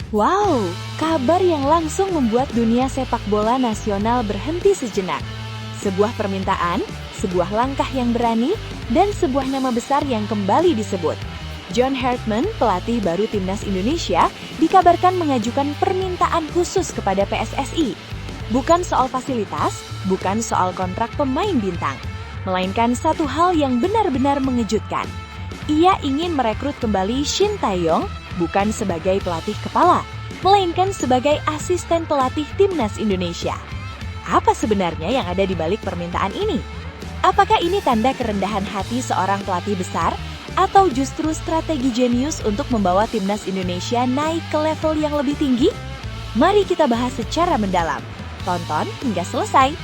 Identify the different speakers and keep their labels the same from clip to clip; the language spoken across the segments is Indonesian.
Speaker 1: Wow, kabar yang langsung membuat dunia sepak bola nasional berhenti sejenak. Sebuah permintaan, sebuah langkah yang berani, dan sebuah nama besar yang kembali disebut. John Hartman, pelatih baru Timnas Indonesia, dikabarkan mengajukan permintaan khusus kepada PSSI. Bukan soal fasilitas, bukan soal kontrak pemain bintang, melainkan satu hal yang benar-benar mengejutkan. Ia ingin merekrut kembali Shin Tae-yong, bukan sebagai pelatih kepala, melainkan sebagai asisten pelatih Timnas Indonesia. Apa sebenarnya yang ada di balik permintaan ini? Apakah ini tanda kerendahan hati seorang pelatih besar, atau justru strategi jenius untuk membawa Timnas Indonesia naik ke level yang lebih tinggi? Mari kita bahas secara mendalam. Tonton hingga selesai.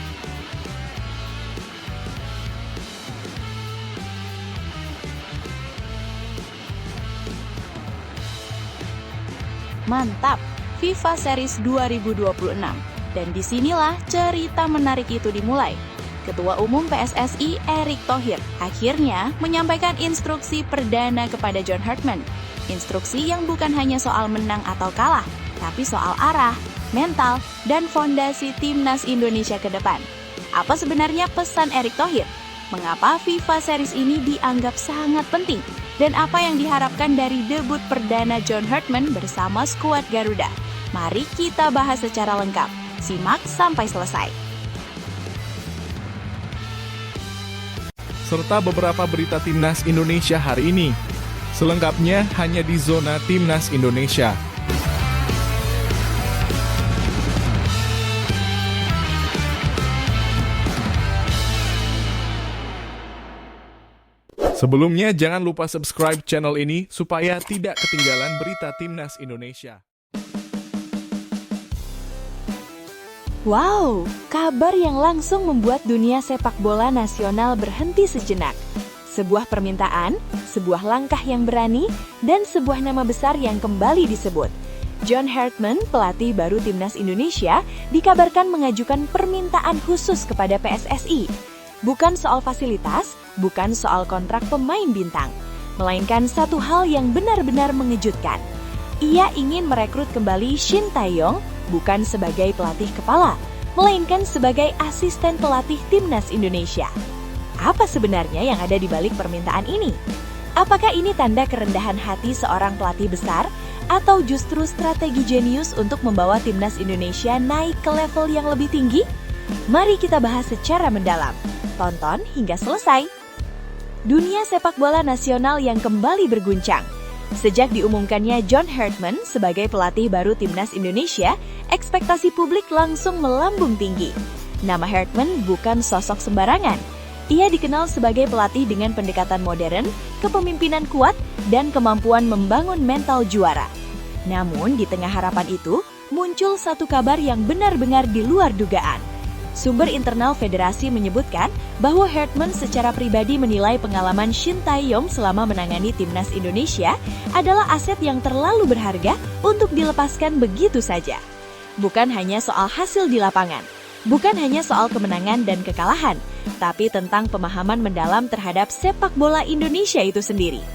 Speaker 2: Mantap, FIFA Series 2026. Dan disinilah cerita menarik itu dimulai. Ketua Umum PSSI Erick Thohir akhirnya menyampaikan instruksi perdana kepada John Hartman. Instruksi yang bukan hanya soal menang atau kalah, tapi soal arah, mental, dan fondasi Timnas Indonesia ke depan. Apa sebenarnya pesan Erick Thohir? Mengapa FIFA Series ini dianggap sangat penting? Dan apa yang diharapkan dari debut perdana John Hartman bersama skuad Garuda? Mari kita bahas secara lengkap. Simak sampai selesai.
Speaker 3: Serta beberapa berita Timnas Indonesia hari ini. Selengkapnya hanya di Zona Timnas Indonesia. Sebelumnya, jangan lupa subscribe channel ini supaya tidak ketinggalan berita Timnas Indonesia.
Speaker 1: Wow, kabar yang langsung membuat dunia sepak bola nasional berhenti sejenak. Sebuah permintaan, sebuah langkah yang berani, dan sebuah nama besar yang kembali disebut. John Hartman, pelatih baru Timnas Indonesia, dikabarkan mengajukan permintaan khusus kepada PSSI. Bukan soal fasilitas, bukan soal kontrak pemain bintang, melainkan satu hal yang benar-benar mengejutkan. Ia ingin merekrut kembali Shin Tae-yong, bukan sebagai pelatih kepala, melainkan sebagai asisten pelatih Timnas Indonesia. Apa sebenarnya yang ada di balik permintaan ini? Apakah ini tanda kerendahan hati seorang pelatih besar, atau justru strategi jenius untuk membawa Timnas Indonesia naik ke level yang lebih tinggi? Mari kita bahas secara mendalam. Tonton hingga selesai. Dunia sepak bola nasional yang kembali berguncang. Sejak diumumkannya John Hartman sebagai pelatih baru Timnas Indonesia, ekspektasi publik langsung melambung tinggi. Nama Hartman bukan sosok sembarangan. Ia dikenal sebagai pelatih dengan pendekatan modern, kepemimpinan kuat, dan kemampuan membangun mental juara. Namun, di tengah harapan itu, muncul satu kabar yang benar-benar di luar dugaan. Sumber internal federasi menyebutkan bahwa Hartman secara pribadi menilai pengalaman Shin Tae-yong selama menangani Timnas Indonesia adalah aset yang terlalu berharga untuk dilepaskan begitu saja. Bukan hanya soal hasil di lapangan, bukan hanya soal kemenangan dan kekalahan, tapi tentang pemahaman mendalam terhadap sepak bola Indonesia itu sendiri.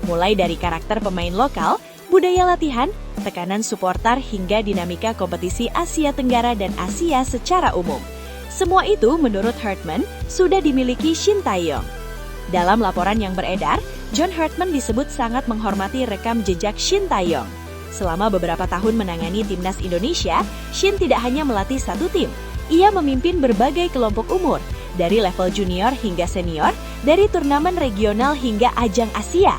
Speaker 1: Mulai dari karakter pemain lokal, budaya latihan, tekanan supporter hingga dinamika kompetisi Asia Tenggara dan Asia secara umum. Semua itu menurut Hartman sudah dimiliki Shin Tae-yong. Dalam laporan yang beredar, John Hartman disebut sangat menghormati rekam jejak Shin Tae-yong. Selama beberapa tahun menangani Timnas Indonesia, Shin tidak hanya melatih satu tim. Ia memimpin berbagai kelompok umur, dari level junior hingga senior, dari turnamen regional hingga ajang Asia.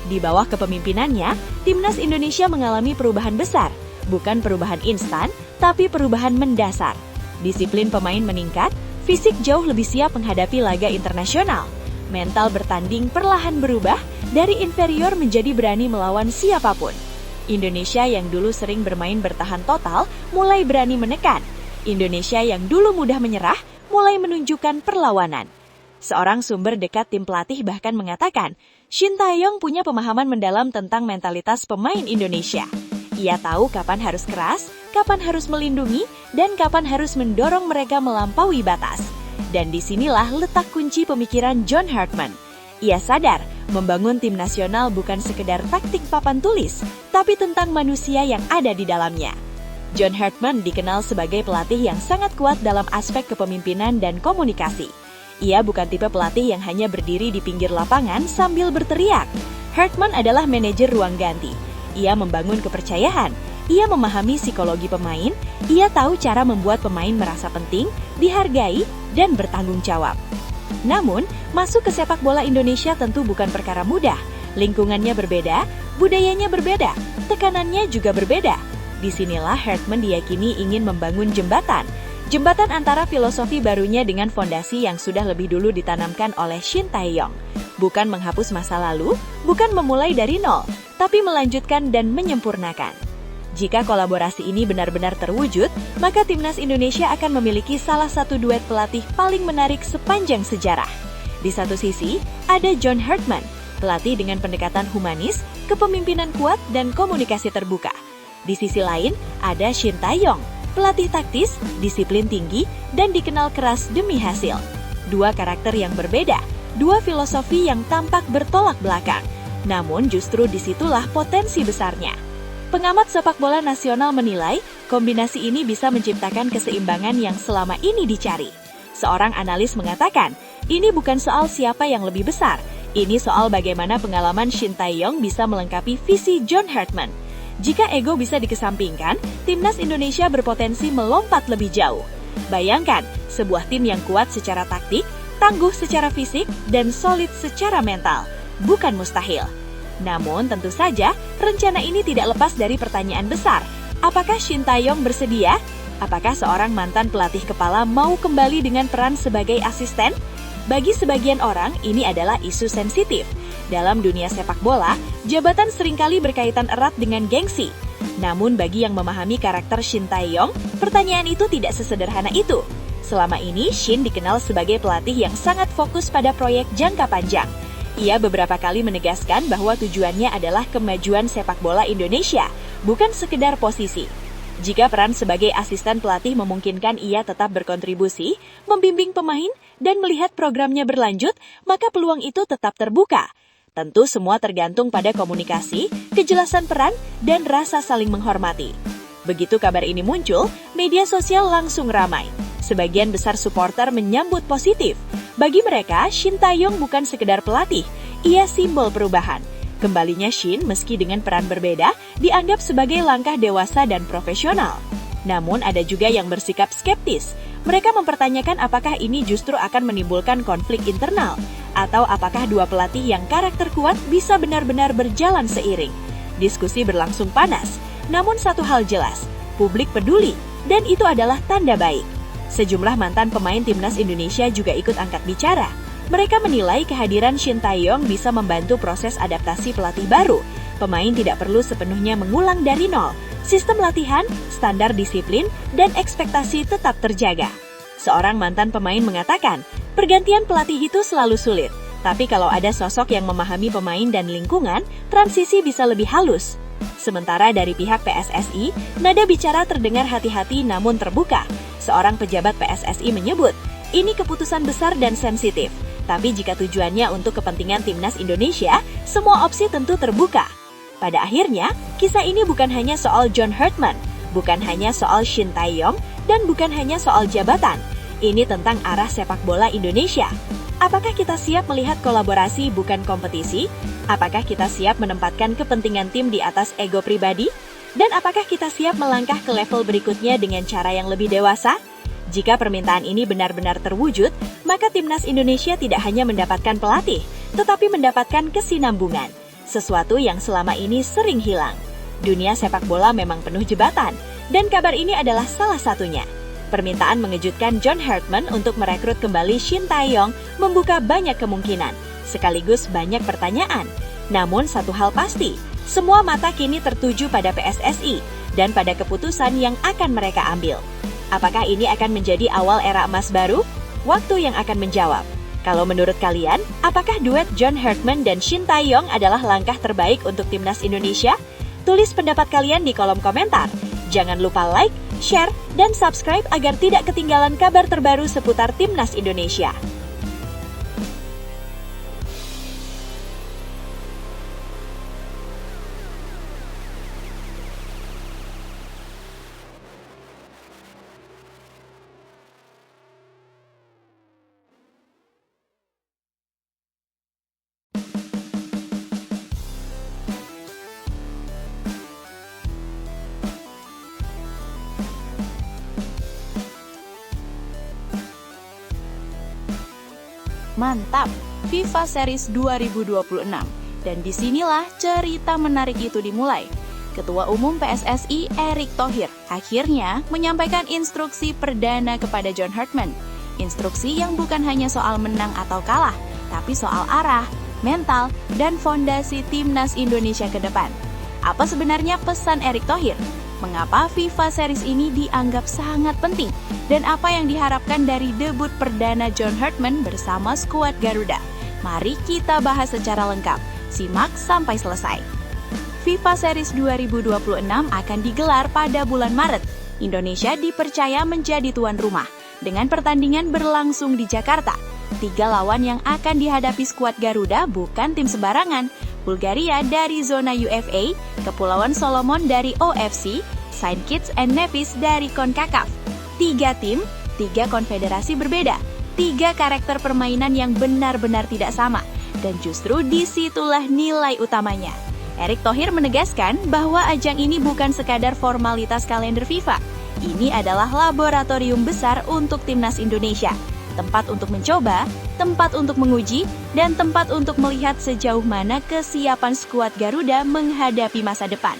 Speaker 1: Di bawah kepemimpinannya, Timnas Indonesia mengalami perubahan besar. Bukan perubahan instan, tapi perubahan mendasar. Disiplin pemain meningkat, fisik jauh lebih siap menghadapi laga internasional. Mental bertanding perlahan berubah, dari inferior menjadi berani melawan siapapun. Indonesia yang dulu sering bermain bertahan total, mulai berani menekan. Indonesia yang dulu mudah menyerah, mulai menunjukkan perlawanan. Seorang sumber dekat tim pelatih bahkan mengatakan, Shin Tae-yong punya pemahaman mendalam tentang mentalitas pemain Indonesia. Ia tahu kapan harus keras, kapan harus melindungi, dan kapan harus mendorong mereka melampaui batas. Dan disinilah letak kunci pemikiran John Hartman. Ia sadar, membangun tim nasional bukan sekedar taktik papan tulis, tapi tentang manusia yang ada di dalamnya. John Hartman dikenal sebagai pelatih yang sangat kuat dalam aspek kepemimpinan dan komunikasi. Ia bukan tipe pelatih yang hanya berdiri di pinggir lapangan sambil berteriak. Hartman adalah manajer ruang ganti. Ia membangun kepercayaan, ia memahami psikologi pemain, ia tahu cara membuat pemain merasa penting, dihargai, dan bertanggung jawab. Namun, masuk ke sepak bola Indonesia tentu bukan perkara mudah. Lingkungannya berbeda, budayanya berbeda, tekanannya juga berbeda. Disinilah Hartman diyakini ingin membangun jembatan. Jembatan antara filosofi barunya dengan fondasi yang sudah lebih dulu ditanamkan oleh Shin Tae-yong. Bukan menghapus masa lalu, bukan memulai dari nol, tapi melanjutkan dan menyempurnakan. Jika kolaborasi ini benar-benar terwujud, maka Timnas Indonesia akan memiliki salah satu duet pelatih paling menarik sepanjang sejarah. Di satu sisi, ada John Hartman, pelatih dengan pendekatan humanis, kepemimpinan kuat, dan komunikasi terbuka. Di sisi lain, ada Shin Tae-yong, pelatih taktis, disiplin tinggi, dan dikenal keras demi hasil. Dua karakter yang berbeda, dua filosofi yang tampak bertolak belakang. Namun justru disitulah potensi besarnya. Pengamat sepak bola nasional menilai, kombinasi ini bisa menciptakan keseimbangan yang selama ini dicari. Seorang analis mengatakan, ini bukan soal siapa yang lebih besar, ini soal bagaimana pengalaman Shin Tae-yong bisa melengkapi visi John Hartman. Jika ego bisa dikesampingkan, Timnas Indonesia berpotensi melompat lebih jauh. Bayangkan, sebuah tim yang kuat secara taktik, tangguh secara fisik, dan solid secara mental. Bukan mustahil. Namun tentu saja, rencana ini tidak lepas dari pertanyaan besar. Apakah Shin Tae-yong bersedia? Apakah seorang mantan pelatih kepala mau kembali dengan peran sebagai asisten? Bagi sebagian orang, ini adalah isu sensitif. Dalam dunia sepak bola, jabatan seringkali berkaitan erat dengan gengsi. Namun bagi yang memahami karakter Shin Tae-yong, pertanyaan itu tidak sesederhana itu. Selama ini, Shin dikenal sebagai pelatih yang sangat fokus pada proyek jangka panjang. Ia beberapa kali menegaskan bahwa tujuannya adalah kemajuan sepak bola Indonesia, bukan sekedar posisi. Jika peran sebagai asisten pelatih memungkinkan ia tetap berkontribusi, membimbing pemain, dan melihat programnya berlanjut, maka peluang itu tetap terbuka. Tentu semua tergantung pada komunikasi, kejelasan peran, dan rasa saling menghormati. Begitu kabar ini muncul, media sosial langsung ramai. Sebagian besar supporter menyambut positif. Bagi mereka, Shin Tae-yong bukan sekedar pelatih, ia simbol perubahan. Kembalinya Shin, meski dengan peran berbeda, dianggap sebagai langkah dewasa dan profesional. Namun ada juga yang bersikap skeptis. Mereka mempertanyakan apakah ini justru akan menimbulkan konflik internal, atau apakah dua pelatih yang karakter kuat bisa benar-benar berjalan seiring. Diskusi berlangsung panas, namun satu hal jelas, publik peduli, dan itu adalah tanda baik. Sejumlah mantan pemain Timnas Indonesia juga ikut angkat bicara. Mereka menilai kehadiran Shin Tae-yong bisa membantu proses adaptasi pelatih baru. Pemain tidak perlu sepenuhnya mengulang dari nol. Sistem latihan, standar disiplin, dan ekspektasi tetap terjaga. Seorang mantan pemain mengatakan, pergantian pelatih itu selalu sulit. Tapi kalau ada sosok yang memahami pemain dan lingkungan, transisi bisa lebih halus. Sementara dari pihak PSSI, nada bicara terdengar hati-hati namun terbuka. Seorang pejabat PSSI menyebut, ini keputusan besar dan sensitif. Tapi jika tujuannya untuk kepentingan Timnas Indonesia, semua opsi tentu terbuka. Pada akhirnya, kisah ini bukan hanya soal John Hartman, bukan hanya soal Shin Tae-yong, dan bukan hanya soal jabatan. Ini tentang arah sepak bola Indonesia. Apakah kita siap melihat kolaborasi bukan kompetisi? Apakah kita siap menempatkan kepentingan tim di atas ego pribadi? Dan apakah kita siap melangkah ke level berikutnya dengan cara yang lebih dewasa? Jika permintaan ini benar-benar terwujud, maka Timnas Indonesia tidak hanya mendapatkan pelatih, tetapi mendapatkan kesinambungan. Sesuatu yang selama ini sering hilang. Dunia sepak bola memang penuh jembatan, dan kabar ini adalah salah satunya. Permintaan mengejutkan John Hartman untuk merekrut kembali Shin Tae-yong membuka banyak kemungkinan, sekaligus banyak pertanyaan. Namun satu hal pasti, semua mata kini tertuju pada PSSI dan pada keputusan yang akan mereka ambil. Apakah ini akan menjadi awal era emas baru? Waktu yang akan menjawab. Kalau menurut kalian, apakah duet John Hartman dan Shin Tae-yong adalah langkah terbaik untuk Timnas Indonesia? Tulis pendapat kalian di kolom komentar. Jangan lupa like, share, dan subscribe agar tidak ketinggalan kabar terbaru seputar Timnas Indonesia.
Speaker 2: Mantap, FIFA Series 2026. Dan disinilah cerita menarik itu dimulai. Ketua Umum PSSI Erick Thohir akhirnya menyampaikan instruksi perdana kepada John Hartman. Instruksi yang bukan hanya soal menang atau kalah, tapi soal arah, mental, dan fondasi timnas Indonesia ke depan. Apa sebenarnya pesan Erick Thohir? Mengapa FIFA Series ini dianggap sangat penting? Dan apa yang diharapkan dari debut perdana John Hartman bersama skuad Garuda? Mari kita bahas secara lengkap. Simak sampai selesai. FIFA Series 2026 akan digelar pada bulan Maret. Indonesia dipercaya menjadi tuan rumah. Dengan pertandingan berlangsung di Jakarta, 3 lawan yang akan dihadapi skuad Garuda bukan tim sembarangan. Bulgaria dari zona UFA, Kepulauan Solomon dari OFC, Saint Kitts and Nevis dari CONCACAF. 3 tim, 3 konfederasi berbeda, 3 karakter permainan yang benar-benar tidak sama. Dan justru disitulah nilai utamanya. Erick Thohir menegaskan bahwa ajang ini bukan sekadar formalitas kalender FIFA. Ini adalah laboratorium besar untuk timnas Indonesia. Tempat untuk mencoba, tempat untuk menguji, dan tempat untuk melihat sejauh mana kesiapan skuad Garuda menghadapi masa depan.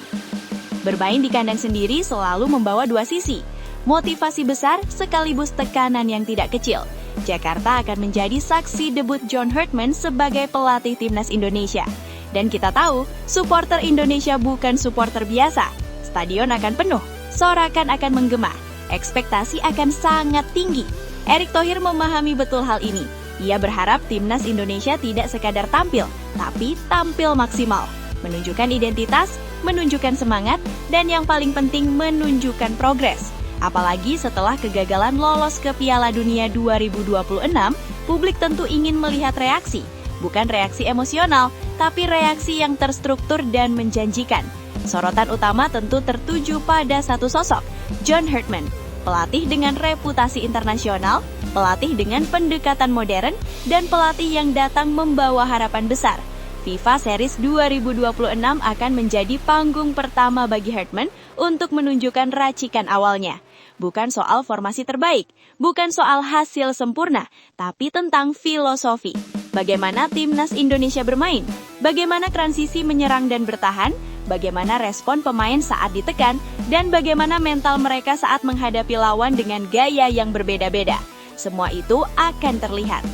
Speaker 2: Bermain di kandang sendiri selalu membawa 2 sisi. Motivasi besar sekaligus tekanan yang tidak kecil. Jakarta akan menjadi saksi debut John Hartman sebagai pelatih timnas Indonesia. Dan kita tahu, supporter Indonesia bukan supporter biasa. Stadion akan penuh, sorakan akan menggema, ekspektasi akan sangat tinggi. Erick Thohir memahami betul hal ini. Ia berharap timnas Indonesia tidak sekadar tampil, tapi tampil maksimal. Menunjukkan identitas, menunjukkan semangat, dan yang paling penting menunjukkan progres. Apalagi setelah kegagalan lolos ke Piala Dunia 2026, publik tentu ingin melihat reaksi. Bukan reaksi emosional, tapi reaksi yang terstruktur dan menjanjikan. Sorotan utama tentu tertuju pada satu sosok, John Hartman. Pelatih dengan reputasi internasional, pelatih dengan pendekatan modern, dan pelatih yang datang membawa harapan besar. FIFA Series 2026 akan menjadi panggung pertama bagi Hartman untuk menunjukkan racikan awalnya. Bukan soal formasi terbaik, bukan soal hasil sempurna, tapi tentang filosofi. Bagaimana timnas Indonesia bermain, bagaimana transisi menyerang dan bertahan, bagaimana respon pemain saat ditekan, dan bagaimana mental mereka saat menghadapi lawan dengan gaya yang berbeda-beda. Semua itu akan terlihat.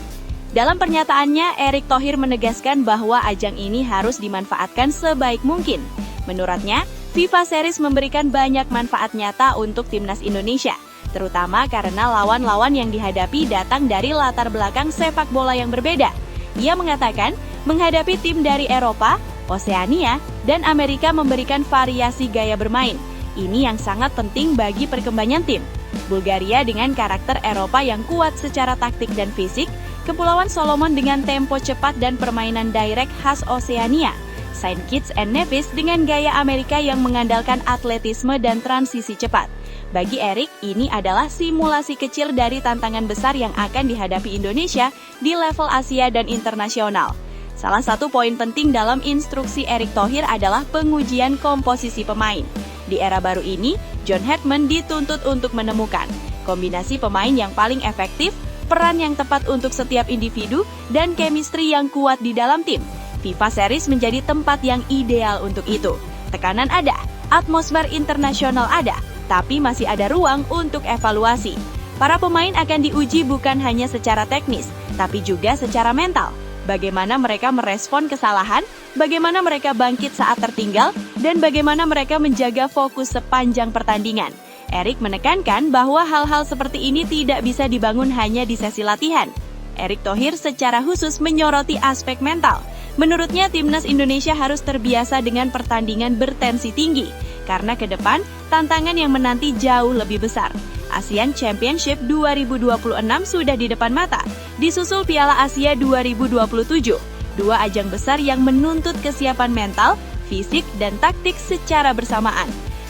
Speaker 2: Dalam pernyataannya, Erick Thohir menegaskan bahwa ajang ini harus dimanfaatkan sebaik mungkin. Menurutnya, FIFA Series memberikan banyak manfaat nyata untuk timnas Indonesia, terutama karena lawan-lawan yang dihadapi datang dari latar belakang sepak bola yang berbeda. Ia mengatakan, menghadapi tim dari Eropa, Oseania, dan Amerika memberikan variasi gaya bermain. Ini yang sangat penting bagi perkembangan tim. Bulgaria dengan karakter Eropa yang kuat secara taktik dan fisik, Kepulauan Solomon dengan tempo cepat dan permainan direct khas Oseania, Saint Kitts and Nevis dengan gaya Amerika yang mengandalkan atletisme dan transisi cepat. Bagi Erick, ini adalah simulasi kecil dari tantangan besar yang akan dihadapi Indonesia di level Asia dan internasional. Salah satu poin penting dalam instruksi Erick Thohir adalah pengujian komposisi pemain. Di era baru ini, John Hartman dituntut untuk menemukan kombinasi pemain yang paling efektif, peran yang tepat untuk setiap individu, dan chemistry yang kuat di dalam tim. FIFA Series menjadi tempat yang ideal untuk itu. Tekanan ada, atmosfer internasional ada, tapi masih ada ruang untuk evaluasi. Para pemain akan diuji bukan hanya secara teknis, tapi juga secara mental. Bagaimana mereka merespon kesalahan, bagaimana mereka bangkit saat tertinggal, dan bagaimana mereka menjaga fokus sepanjang pertandingan. Erick menekankan bahwa hal-hal seperti ini tidak bisa dibangun hanya di sesi latihan. Erick Thohir secara khusus menyoroti aspek mental. Menurutnya, timnas Indonesia harus terbiasa dengan pertandingan bertensi tinggi, karena ke depan tantangan yang menanti jauh lebih besar. ASEAN Championship 2026 sudah di depan mata, disusul Piala Asia 2027, 2 ajang besar yang menuntut kesiapan mental, fisik, dan taktik secara bersamaan.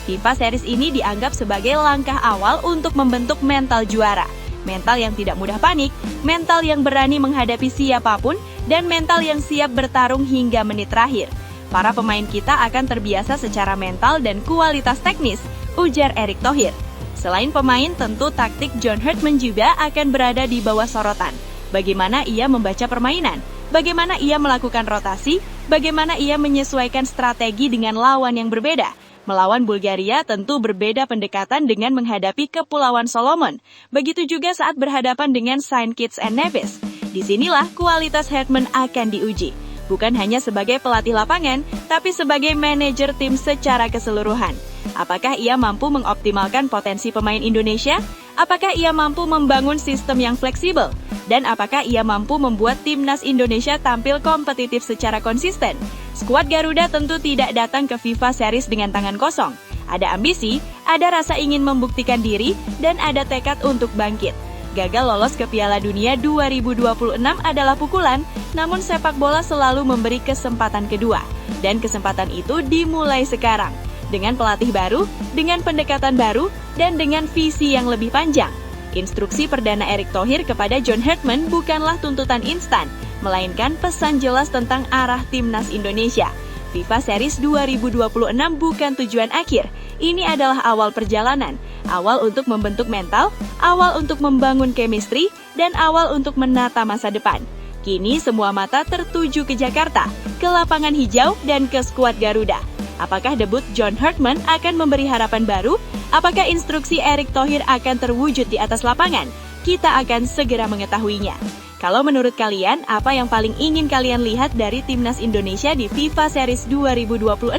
Speaker 2: FIFA Series ini dianggap sebagai langkah awal untuk membentuk mental juara. Mental yang tidak mudah panik, mental yang berani menghadapi siapapun, dan mental yang siap bertarung hingga menit terakhir. Para pemain kita akan terbiasa secara mental dan kualitas teknis, ujar Erick Thohir. Selain pemain, tentu taktik John Hartman juga akan berada di bawah sorotan. Bagaimana ia membaca permainan, bagaimana ia melakukan rotasi, bagaimana ia menyesuaikan strategi dengan lawan yang berbeda. Melawan Bulgaria tentu berbeda pendekatan dengan menghadapi Kepulauan Solomon. Begitu juga saat berhadapan dengan Saint Kitts and Nevis. Disinilah kualitas Hartman akan diuji. Bukan hanya sebagai pelatih lapangan, tapi sebagai manajer tim secara keseluruhan. Apakah ia mampu mengoptimalkan potensi pemain Indonesia? Apakah ia mampu membangun sistem yang fleksibel? Dan apakah ia mampu membuat timnas Indonesia tampil kompetitif secara konsisten? Skuad Garuda tentu tidak datang ke FIFA Series dengan tangan kosong. Ada ambisi, ada rasa ingin membuktikan diri, dan ada tekad untuk bangkit. Gagal lolos ke Piala Dunia 2026 adalah pukulan, namun sepak bola selalu memberi kesempatan kedua. Dan kesempatan itu dimulai sekarang. Dengan pelatih baru, dengan pendekatan baru, dan dengan visi yang lebih panjang. Instruksi Perdana Erick Thohir kepada John Hartman bukanlah tuntutan instan, melainkan pesan jelas tentang arah timnas Indonesia. FIFA Series 2026 bukan tujuan akhir, ini adalah awal perjalanan, awal untuk membentuk mental, awal untuk membangun chemistry, dan awal untuk menata masa depan. Kini semua mata tertuju ke Jakarta, ke lapangan hijau, dan ke skuad Garuda. Apakah debut John Hartman akan memberi harapan baru? Apakah instruksi Erick Thohir akan terwujud di atas lapangan? Kita akan segera mengetahuinya. Kalau menurut kalian, apa yang paling ingin kalian lihat dari timnas Indonesia di FIFA Series 2026?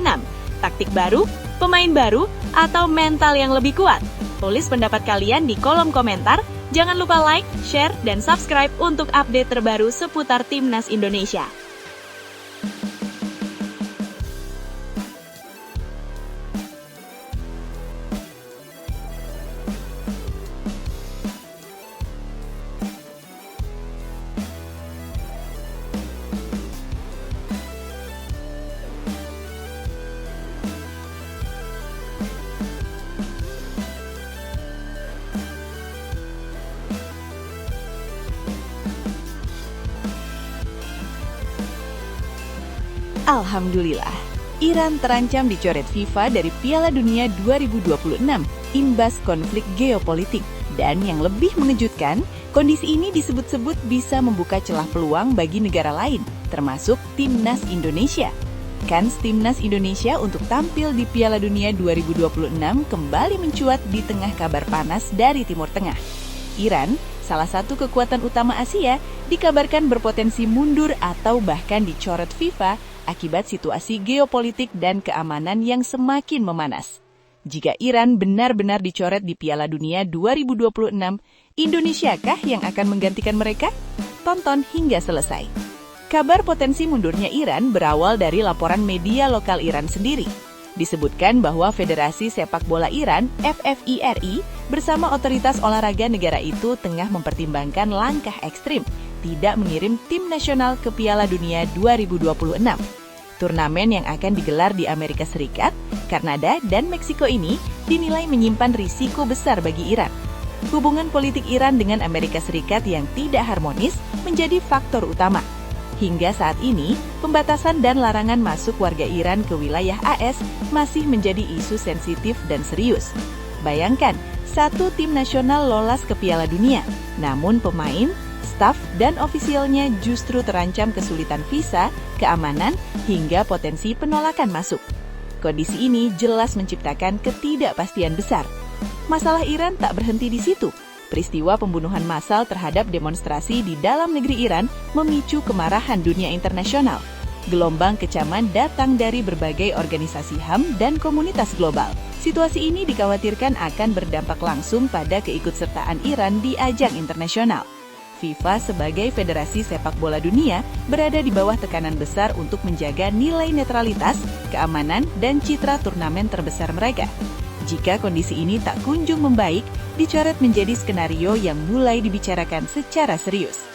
Speaker 2: Taktik baru, pemain baru, atau mental yang lebih kuat? Tulis pendapat kalian di kolom komentar. Jangan lupa like, share, dan subscribe untuk update terbaru seputar timnas Indonesia.
Speaker 1: Alhamdulillah, Iran terancam dicoret FIFA dari Piala Dunia 2026 imbas konflik geopolitik. Dan yang lebih mengejutkan, kondisi ini disebut-sebut bisa membuka celah peluang bagi negara lain, termasuk timnas Indonesia. Kans timnas Indonesia untuk tampil di Piala Dunia 2026 kembali mencuat di tengah kabar panas dari Timur Tengah. Iran, salah satu kekuatan utama Asia, dikabarkan berpotensi mundur atau bahkan dicoret FIFA akibat situasi geopolitik dan keamanan yang semakin memanas. Jika Iran benar-benar dicoret di Piala Dunia 2026, Indonesiakah yang akan menggantikan mereka? Tonton hingga selesai. Kabar potensi mundurnya Iran berawal dari laporan media lokal Iran sendiri. Disebutkan bahwa Federasi Sepak Bola Iran, FFIRI, bersama otoritas olahraga negara itu tengah mempertimbangkan langkah ekstrim, tidak mengirim tim nasional ke Piala Dunia 2026. Turnamen yang akan digelar di Amerika Serikat, Kanada, dan Meksiko ini dinilai menyimpan risiko besar bagi Iran. Hubungan politik Iran dengan Amerika Serikat yang tidak harmonis menjadi faktor utama. Hingga saat ini, pembatasan dan larangan masuk warga Iran ke wilayah AS masih menjadi isu sensitif dan serius. Bayangkan, satu tim nasional lolos ke Piala Dunia, namun pemain, staf, dan ofisialnya justru terancam kesulitan visa, keamanan, hingga potensi penolakan masuk. Kondisi ini jelas menciptakan ketidakpastian besar. Masalah Iran tak berhenti di situ. Peristiwa pembunuhan massal terhadap demonstrasi di dalam negeri Iran memicu kemarahan dunia internasional. Gelombang kecaman datang dari berbagai organisasi HAM dan komunitas global. Situasi ini dikhawatirkan akan berdampak langsung pada keikutsertaan Iran di ajang internasional. FIFA sebagai federasi sepak bola dunia berada di bawah tekanan besar untuk menjaga nilai netralitas, keamanan, dan citra turnamen terbesar mereka. Jika kondisi ini tak kunjung membaik, dicoret menjadi skenario yang mulai dibicarakan secara serius.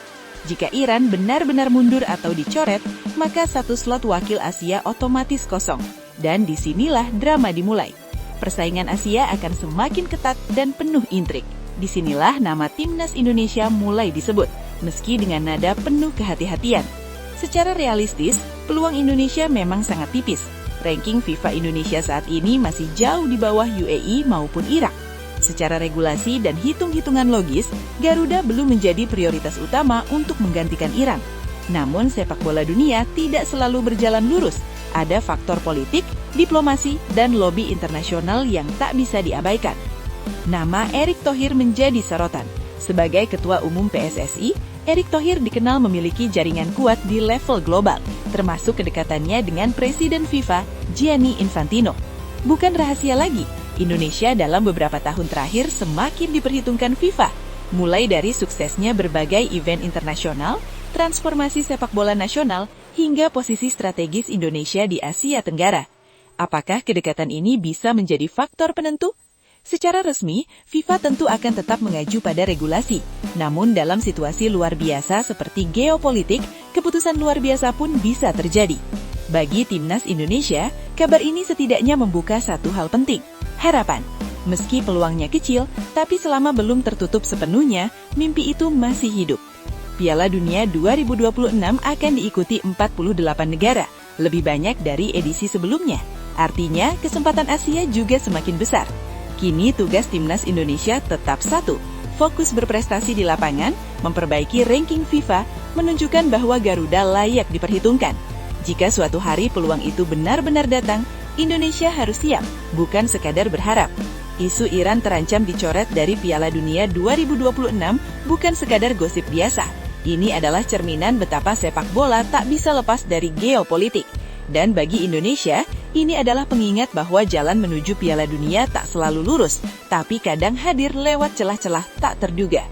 Speaker 1: Jika Iran benar-benar mundur atau dicoret, maka satu slot wakil Asia otomatis kosong. Dan disinilah drama dimulai. Persaingan Asia akan semakin ketat dan penuh intrik. Disinilah nama timnas Indonesia mulai disebut, meski dengan nada penuh kehati-hatian. Secara realistis, peluang Indonesia memang sangat tipis. Ranking FIFA Indonesia saat ini masih jauh di bawah UAE maupun Irak.
Speaker 2: Secara regulasi dan hitung-hitungan logis, Garuda belum menjadi prioritas utama untuk menggantikan Iran. Namun sepak bola dunia tidak selalu berjalan lurus. Ada faktor politik, diplomasi, dan lobi internasional yang tak bisa diabaikan. Nama Erick Thohir menjadi sorotan. Sebagai Ketua Umum PSSI, Erick Thohir dikenal memiliki jaringan kuat di level global, termasuk kedekatannya dengan Presiden FIFA, Gianni Infantino. Bukan rahasia lagi, Indonesia dalam beberapa tahun terakhir semakin diperhitungkan FIFA, mulai dari suksesnya berbagai event internasional, transformasi sepak bola nasional, hingga posisi strategis Indonesia di Asia Tenggara. Apakah kedekatan ini bisa menjadi faktor penentu? Secara resmi, FIFA tentu akan tetap mengacu pada regulasi. Namun dalam situasi luar biasa seperti geopolitik, keputusan luar biasa pun bisa terjadi. Bagi Timnas Indonesia, kabar ini setidaknya membuka satu hal penting, harapan. Meski peluangnya kecil, tapi selama belum tertutup sepenuhnya, mimpi itu masih hidup. Piala Dunia 2026 akan diikuti 48 negara, lebih banyak dari edisi sebelumnya. Artinya, kesempatan Asia juga semakin besar. Kini tugas Timnas Indonesia tetap satu, fokus berprestasi di lapangan, memperbaiki ranking FIFA, menunjukkan bahwa Garuda layak diperhitungkan. Jika suatu hari peluang itu benar-benar datang, Indonesia harus siap, bukan sekadar berharap. Isu Iran terancam dicoret dari Piala Dunia 2026 bukan sekadar gosip biasa. Ini adalah cerminan betapa sepak bola tak bisa lepas dari geopolitik. Dan bagi Indonesia, ini adalah pengingat bahwa jalan menuju Piala Dunia tak selalu lurus, tapi kadang hadir lewat celah-celah tak terduga.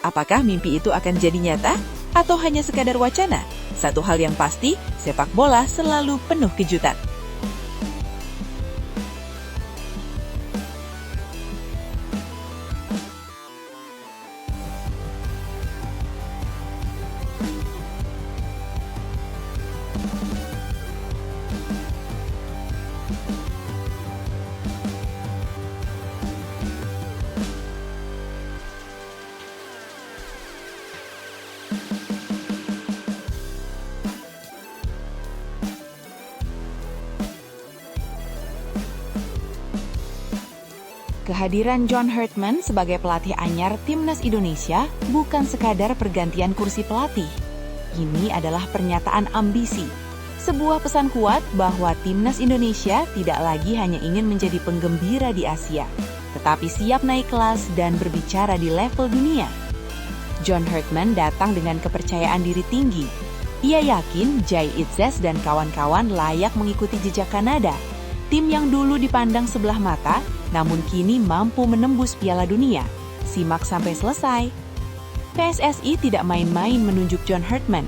Speaker 2: Apakah mimpi itu akan jadi nyata? Atau hanya sekadar wacana? Satu hal yang pasti, sepak bola selalu penuh kejutan.
Speaker 1: Kehadiran John Herdman sebagai pelatih anyar Timnas Indonesia bukan sekadar pergantian kursi pelatih. Ini adalah pernyataan ambisi. Sebuah pesan kuat bahwa Timnas Indonesia tidak lagi hanya ingin menjadi penggembira di Asia, tetapi siap naik kelas dan berbicara di level dunia. John Herdman datang dengan kepercayaan diri tinggi. Ia yakin Jay Itzes dan kawan-kawan layak mengikuti jejak Kanada, tim yang dulu dipandang sebelah mata, namun kini mampu menembus Piala Dunia. Simak sampai selesai. PSSI tidak main-main menunjuk John Herdman.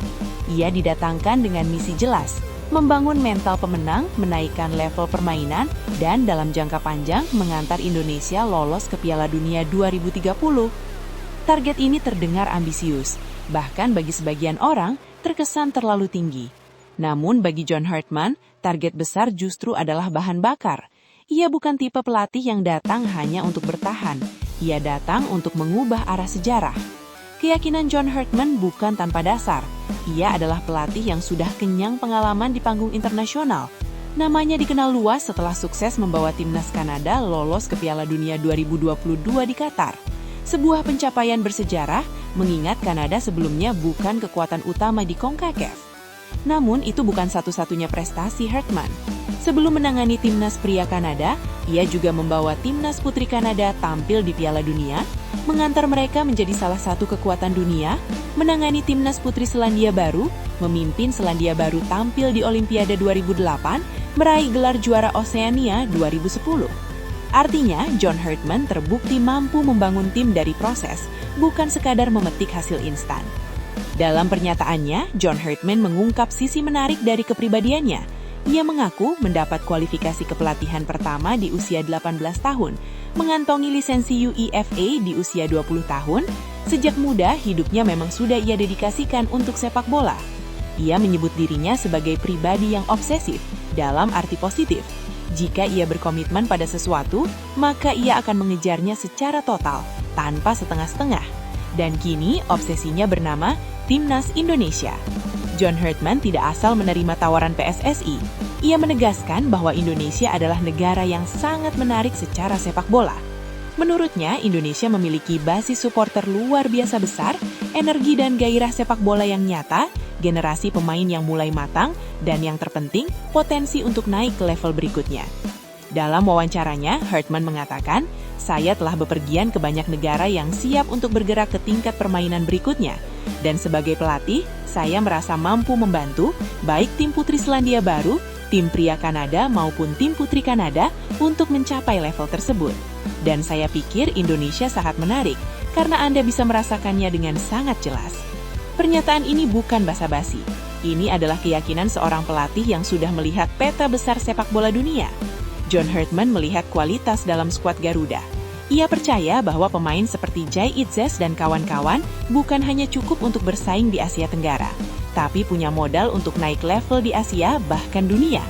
Speaker 1: Ia didatangkan dengan misi jelas, membangun mental pemenang, menaikkan level permainan, dan dalam jangka panjang mengantar Indonesia lolos ke Piala Dunia 2030. Target ini terdengar ambisius, bahkan bagi sebagian orang terkesan terlalu tinggi. Namun bagi John Herdman, target besar justru adalah bahan bakar. Ia bukan tipe pelatih yang datang hanya untuk bertahan. Ia datang untuk mengubah arah sejarah. Keyakinan John Herdman bukan tanpa dasar. Ia adalah pelatih yang sudah kenyang pengalaman di panggung internasional. Namanya dikenal luas setelah sukses membawa timnas Kanada lolos ke Piala Dunia 2022 di Qatar. Sebuah pencapaian bersejarah, mengingat Kanada sebelumnya bukan kekuatan utama di CONCACAF. Namun itu bukan satu-satunya prestasi Herdman. Sebelum menangani timnas pria Kanada, ia juga membawa timnas putri Kanada tampil di Piala Dunia, mengantar mereka menjadi salah satu kekuatan dunia, menangani timnas putri Selandia Baru, memimpin Selandia Baru tampil di Olimpiade 2008, meraih gelar juara Oseania 2010. Artinya, John Herdman terbukti mampu membangun tim dari proses, bukan sekadar memetik hasil instan. Dalam pernyataannya, John Herdman mengungkap sisi menarik dari kepribadiannya. Ia mengaku mendapat kualifikasi kepelatihan pertama di usia 18 tahun, mengantongi lisensi UEFA di usia 20 tahun. Sejak muda, hidupnya memang sudah ia dedikasikan untuk sepak bola. Ia menyebut dirinya sebagai pribadi yang obsesif, dalam arti positif. Jika ia berkomitmen pada sesuatu, maka ia akan mengejarnya secara total, tanpa setengah-setengah. Dan kini, obsesinya bernama Timnas Indonesia. John Herdman tidak asal menerima tawaran PSSI. Ia menegaskan bahwa Indonesia adalah negara yang sangat menarik secara sepak bola.
Speaker 4: Menurutnya, Indonesia memiliki basis supporter luar biasa besar, energi dan gairah sepak bola yang nyata, generasi pemain yang mulai matang, dan yang terpenting, potensi untuk naik ke level berikutnya. Dalam wawancaranya, Hartman mengatakan, "Saya telah bepergian ke banyak negara yang siap untuk bergerak ke tingkat permainan berikutnya. Dan sebagai pelatih, saya merasa mampu membantu, baik tim putri Selandia Baru, tim pria Kanada maupun tim putri Kanada untuk mencapai level tersebut. Dan saya pikir Indonesia sangat menarik, karena Anda bisa merasakannya dengan sangat jelas." Pernyataan ini bukan basa-basi. Ini adalah keyakinan seorang pelatih yang sudah melihat peta besar sepak bola dunia. John Hartman melihat kualitas dalam skuad Garuda. Ia percaya bahwa pemain seperti Jai Itzes dan kawan-kawan bukan hanya cukup untuk bersaing di Asia Tenggara, tapi punya modal untuk naik level di Asia bahkan dunia.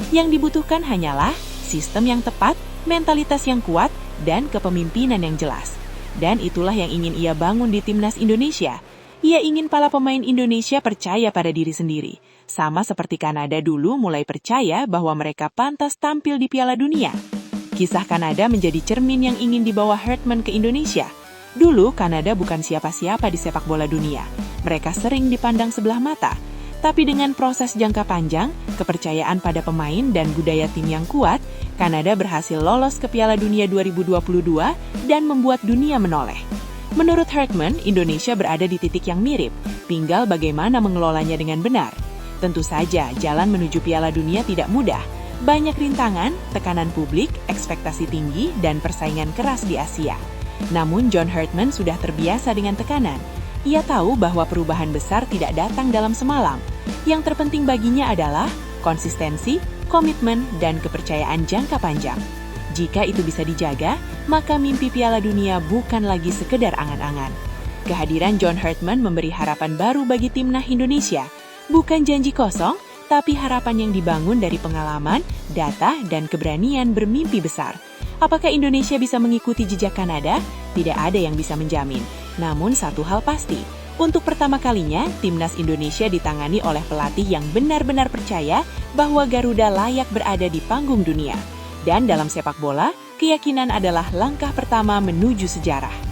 Speaker 4: Yang dibutuhkan hanyalah sistem yang tepat, mentalitas yang kuat, dan kepemimpinan yang jelas. Dan itulah yang ingin ia bangun di Timnas Indonesia. Ia ingin para pemain Indonesia percaya pada diri sendiri, sama seperti Kanada dulu mulai percaya bahwa mereka pantas tampil di Piala Dunia. Kisah Kanada menjadi cermin yang ingin dibawa Hartman ke Indonesia. Dulu, Kanada bukan siapa-siapa di sepak bola dunia. Mereka sering dipandang sebelah mata. Tapi dengan proses jangka panjang, kepercayaan pada pemain dan budaya tim yang kuat, Kanada berhasil lolos ke Piala Dunia 2022 dan membuat dunia menoleh. Menurut Hartman, Indonesia berada di titik yang mirip, tinggal bagaimana mengelolanya dengan benar. Tentu saja, jalan menuju Piala Dunia tidak mudah. Banyak rintangan, tekanan publik, ekspektasi tinggi, dan persaingan keras di Asia. Namun, John Hartman sudah terbiasa dengan tekanan. Ia tahu bahwa perubahan besar tidak datang dalam semalam. Yang terpenting baginya adalah konsistensi, komitmen, dan kepercayaan jangka panjang. Jika itu bisa dijaga, maka mimpi Piala Dunia bukan lagi sekedar angan-angan. Kehadiran John Hartman memberi harapan baru bagi timnas Indonesia. Bukan janji kosong, tapi harapan yang dibangun dari pengalaman, data, dan keberanian bermimpi besar. Apakah Indonesia bisa mengikuti jejak Kanada? Tidak ada yang bisa menjamin. Namun satu hal pasti, untuk pertama kalinya, timnas Indonesia ditangani oleh pelatih yang benar-benar percaya bahwa Garuda layak berada di panggung dunia. Dan dalam sepak bola, keyakinan adalah langkah pertama menuju sejarah.